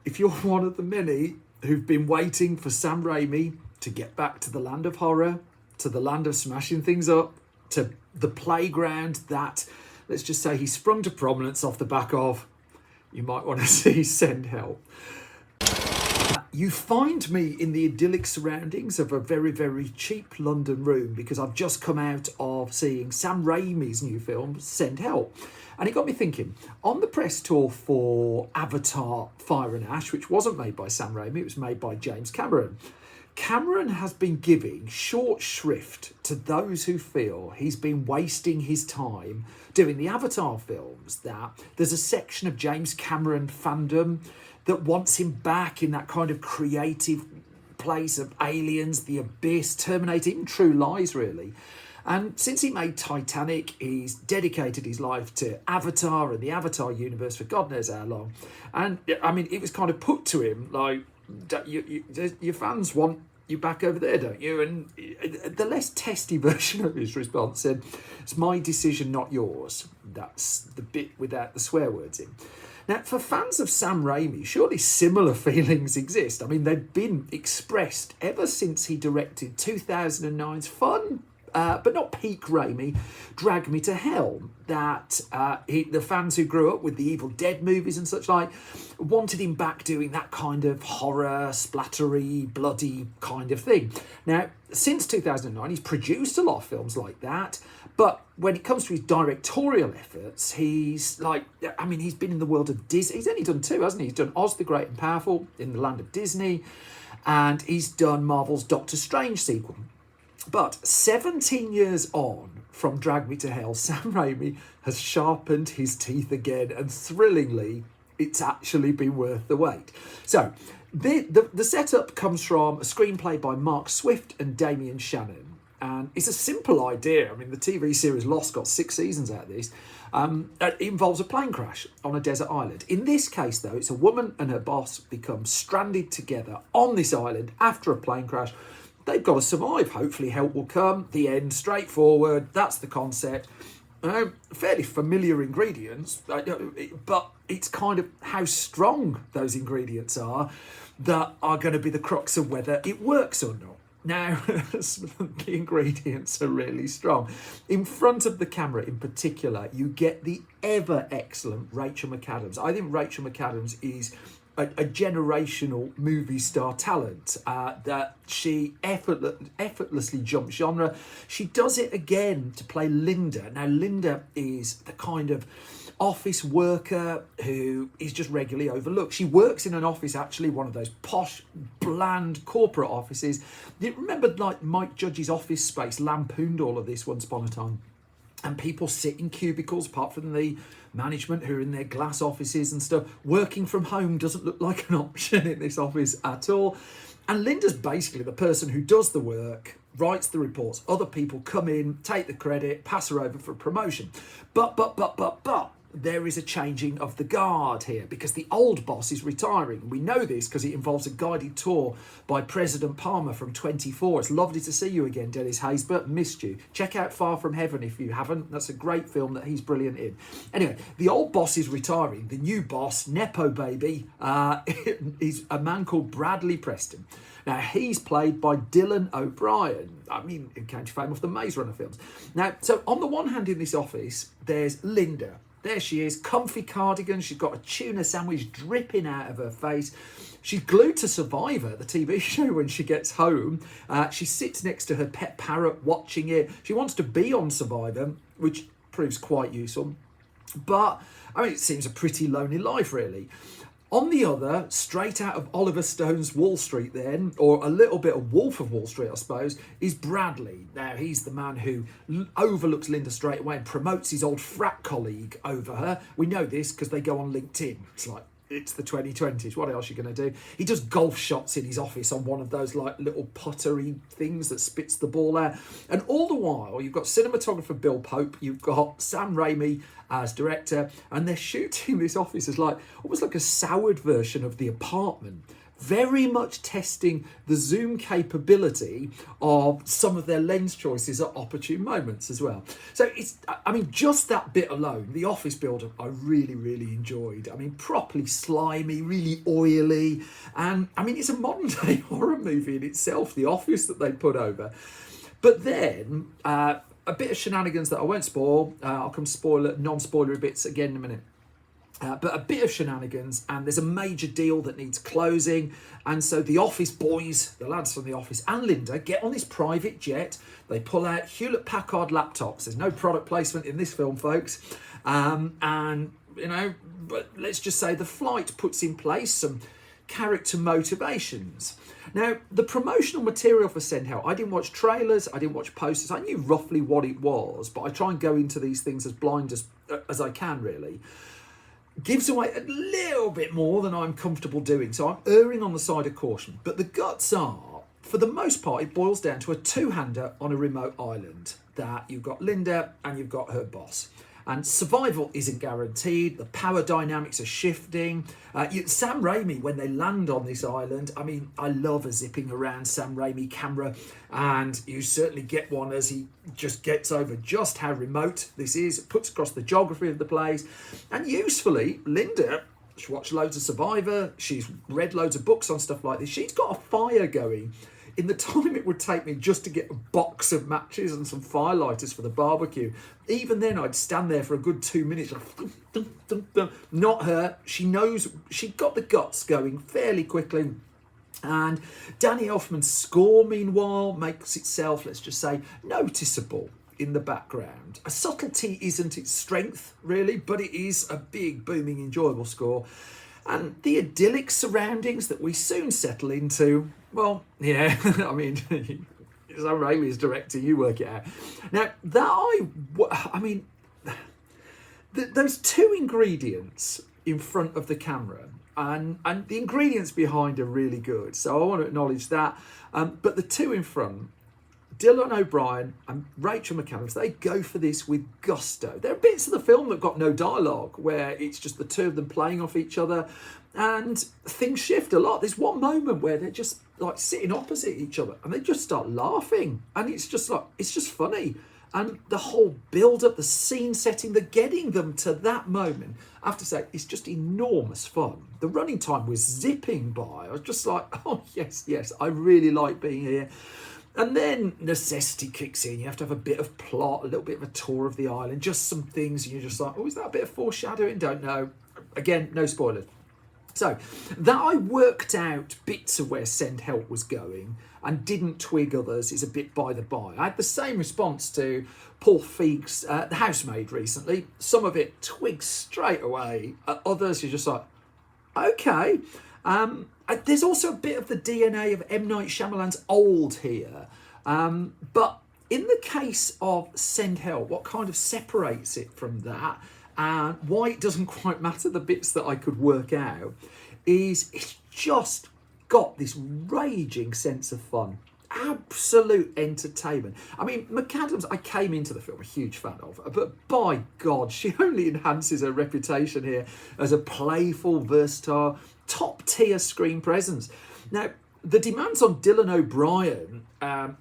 if you're one of the many who've been waiting for Sam Raimi to get back to the land of horror, to the land of smashing things up, to the playground that, let's just say, he sprung to prominence off the back of, you might want to see Send Help. You find me in the idyllic surroundings of a very, very cheap London room because I've just come out of seeing Sam Raimi's new film, Send Help. And it got me thinking, on the press tour for Avatar Fire and Ash, which wasn't made by Sam Raimi, it was made by James Cameron. Cameron has been giving short shrift to those who feel he's been wasting his time doing the Avatar films, that there's a section of James Cameron fandom that wants him back in that kind of creative place of Aliens, The Abyss, Terminator, even True Lies, really. And since he made Titanic, he's dedicated his life to Avatar and the Avatar universe for God knows how long. And I mean, it was kind of put to him like, your fans want you back over there, don't you? And the less testy version of his response said, it's my decision, not yours. That's the bit without the swear words in. Now, for fans of Sam Raimi, surely similar feelings exist. I mean, they've been expressed ever since he directed 2009's fun, but not peak Raimi, Drag Me to Hell, that the fans who grew up with the Evil Dead movies and such like wanted him back doing that kind of horror, splattery, bloody kind of thing. Now, since 2009, he's produced a lot of films like that, but when it comes to his directorial efforts, he's been in the world of Disney. He's only done two, hasn't he? He's done Oz the Great and Powerful in the land of Disney, and he's done Marvel's Doctor Strange sequel. But 17 years on from Drag Me to Hell, Sam Raimi has sharpened his teeth again, and thrillingly, it's actually been worth the wait. So, the setup comes from a screenplay by Mark Swift and Damien Shannon. And it's a simple idea. I mean, the TV series Lost got 6 seasons out of this. It involves a plane crash on a desert island. In this case, though, it's a woman and her boss become stranded together on this island after a plane crash. They've got to survive. Hopefully help will come. The end, straightforward. That's the concept. Fairly familiar ingredients, but it's kind of how strong those ingredients are that are going to be the crux of whether it works or not. Now, the ingredients are really strong. In front of the camera in particular, you get the ever excellent Rachel McAdams. I think Rachel McAdams is a generational movie star talent, that she effortlessly jumps genre. She does it again to play Linda. Now, Linda is the kind of office worker who is just regularly overlooked. She works in an office, actually, one of those posh, bland corporate offices. You remember, like, Mike Judge's Office Space lampooned all of this once upon a time. And people sit in cubicles, apart from the management who are in their glass offices and stuff. Working from home doesn't look like an option in this office at all. And Linda's basically the person who does the work, writes the reports. Other people come in, take the credit, pass her over for promotion. But, there is a changing of the guard here because the old boss is retiring. We know this because it involves a guided tour by President Palmer from 24. It's lovely to see you again, Dennis Haysbert. Missed you. Check out Far From Heaven if you haven't. That's a great film that he's brilliant in. Anyway, the old boss is retiring. The new boss, Nepo baby, is a man called Bradley Preston. Now, he's played by Dylan O'Brien. I mean, who came to fame off the Maze Runner films. Now, so on the one hand in this office, there's Linda. There she is, comfy cardigan. She's got a tuna sandwich dripping out of her face. She's glued to Survivor, the TV show, when she gets home. She sits next to her pet parrot watching it. She wants to be on Survivor, which proves quite useful. But, I mean, it seems a pretty lonely life, really. On the other, straight out of Oliver Stone's Wall Street then, or a little bit of Wolf of Wall Street, I suppose, is Bradley. Now, he's the man who overlooks Linda straight away and promotes his old frat colleague over her. We know this because they go on LinkedIn. It's like, it's the 2020s. What else are you going to do? He does golf shots in his office on one of those like little puttery things that spits the ball out. And all the while, you've got cinematographer Bill Pope, you've got Sam Raimi as director, and they're shooting this office as like almost like a soured version of The Apartment. very much testing the zoom capability of some of their lens choices at opportune moments as well. So it's, I mean, just that bit alone, the office build-up, I really, really enjoyed. I mean, properly slimy, really oily, and I mean, it's a modern day horror movie in itself, the office that they put over. But then a bit of shenanigans that I won't spoil. I'll come non-spoilery bits again in a minute. But a bit of shenanigans, and there's a major deal that needs closing. And so the office boys, the lads from the office, and Linda get on this private jet. They pull out Hewlett-Packard laptops. There's no product placement in this film, folks. And, you know, but let's just say the flight puts in place some character motivations. Now, the promotional material for Send Help, I didn't watch trailers, I didn't watch posters. I knew roughly what it was, but I try and go into these things as blind as I can, really. Gives away a little bit more than I'm comfortable doing, so I'm erring on the side of caution. But the guts are, for the most part, it boils down to a two-hander on a remote island that you've got Linda and you've got her boss. And survival isn't guaranteed. The power dynamics are shifting. Sam Raimi, when they land on this island, I mean, I love a zipping around Sam Raimi camera, and you certainly get one as he just gets over just how remote this is, puts across the geography of the place. And usefully, Linda, she watched loads of Survivor, she's read loads of books on stuff like this. She's got a fire going. In the time it would take me just to get a box of matches and some firelighters for the barbecue, even then I'd stand there for a good 2 minutes. Like, dum, dum, dum, dum. Not her. She knows, she got the guts going fairly quickly. And Danny Elfman's score, meanwhile, makes itself, let's just say, noticeable in the background. A subtlety isn't its strength, really, but it is a big, booming, enjoyable score. And the idyllic surroundings that we soon settle into, well, yeah, I mean, Sam Raimi is director, you work it out. Now, those two ingredients in front of the camera, and the ingredients behind are really good, so I want to acknowledge that. But the two in front, Dylan O'Brien and Rachael McAdams, they go for this with gusto. There are bits of the film that got no dialogue, where it's just the two of them playing off each other, and things shift a lot. There's one moment where they're just like sitting opposite each other and they just start laughing, and it's just funny. And the whole build-up, the scene setting, the getting them to that moment, I have to say, it's just enormous fun. The running time was zipping by. I was just like, oh, yes, I really like being here. And then necessity kicks in. You have to have a bit of plot, a little bit of a tour of the island, just some things, and you're just like, oh, is that a bit of foreshadowing? Don't know. Again, no spoilers. So that I worked out bits of where Send Help was going and didn't twig others is a bit by the by. I had the same response to Paul Feig's The Housemaid recently. Some of it twigs straight away. Others you're just like, okay. There's also a bit of the DNA of M. Night Shyamalan's Old here. But in the case of Send Help, what kind of separates it from that, and why it doesn't quite matter, the bits that I could work out, is it's just got this raging sense of fun. Absolute entertainment. I mean, McAdams, I came into the film a huge fan of, but by God, she only enhances her reputation here as a playful, versatile, top-tier screen presence. Now, the demands on Dylan O'Brien,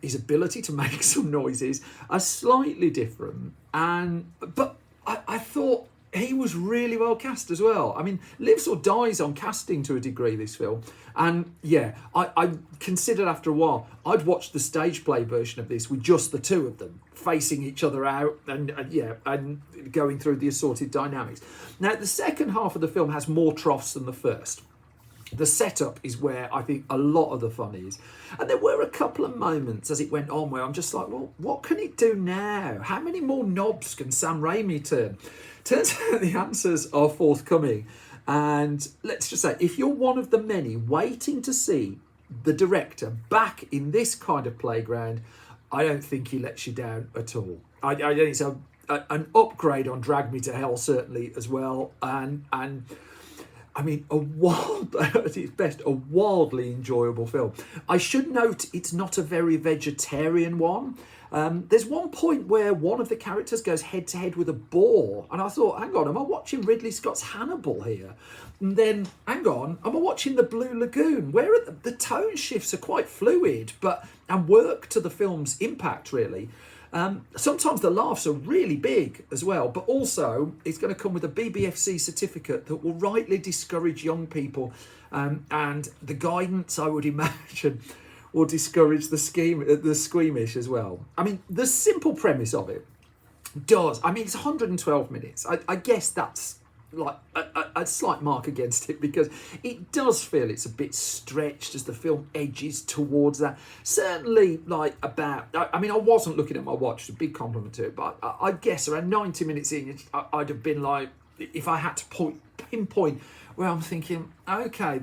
his ability to make some noises, are slightly different, but I thought he was really well cast as well. I mean, lives or dies on casting to a degree, this film. And yeah, I considered after a while, I'd watch the stage play version of this with just the two of them facing each other out and going through the assorted dynamics. Now, the second half of the film has more troughs than the first. The setup is where I think a lot of the fun is. And there were a couple of moments as it went on where I'm just like, well, what can it do now? How many more knobs can Sam Raimi turn? Turns out the answers are forthcoming. And let's just say, if you're one of the many waiting to see the director back in this kind of playground, I don't think he lets you down at all. I think it's an upgrade on Drag Me to Hell, certainly, as well. And I mean, at its best, a wildly enjoyable film. I should note it's not a very vegetarian one. There's one point where one of the characters goes head to head with a boar, and I thought, hang on, am I watching Ridley Scott's Hannibal here? And then, hang on, am I watching The Blue Lagoon? Where are the tone shifts are quite fluid, and work to the film's impact, really. Sometimes the laughs are really big as well, but also it's going to come with a BBFC certificate that will rightly discourage young people, and the guidance, I would imagine, will discourage the squeamish as well. I mean, the simple premise of it does. I mean, it's 112 minutes. I guess that's like a slight mark against it, because it does feel it's a bit stretched as the film edges towards that. Certainly, I wasn't looking at my watch, it's a big compliment to it, but I guess around 90 minutes in, I'd have been like, if I had to pinpoint where I'm thinking, okay,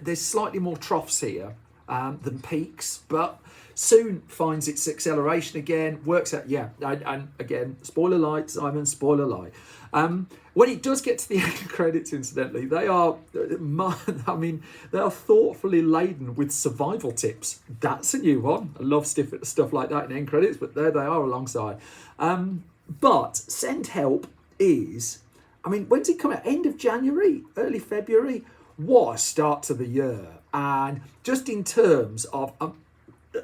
there's slightly more troughs here than peaks, but soon finds its acceleration again, works out, and again, spoiler light, Simon, spoiler light. When it does get to the end credits, incidentally, they are thoughtfully laden with survival tips. That's a new one. I love stuff like that in end credits, but there they are alongside. But Send Help is, when's it come out? End of January, early February? What a start to the year. And just in terms of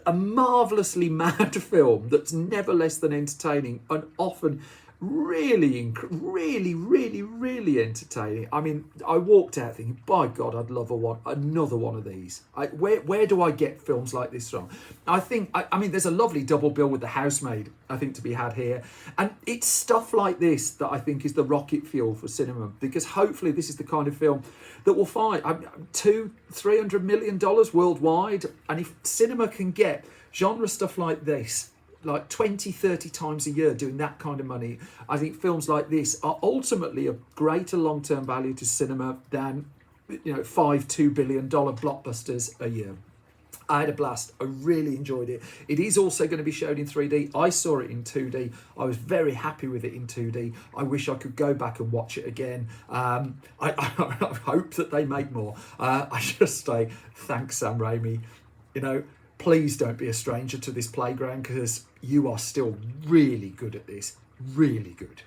a marvellously mad film that's never less than entertaining, and often really, really, really, really entertaining. I walked out thinking, by God, I'd love another one of these. Where do I get films like this from? I think, there's a lovely double bill with The Housemaid, I think, to be had here. And it's stuff like this that I think is the rocket fuel for cinema, because hopefully this is the kind of film that will find $200-300 million worldwide. And if cinema can get genre stuff like this, like 20-30 times a year, doing that kind of money, I think films like this are ultimately of greater long-term value to cinema than $2 billion blockbusters a year. I had a blast. I really enjoyed it. It is also going to be shown in 3D. I saw it in 2D. I was very happy with it in 2D. I wish I could go back and watch it again. I hope that they make more. I just say thanks, Sam Raimi. Please don't be a stranger to this playground, because you are still really good at this. Really good.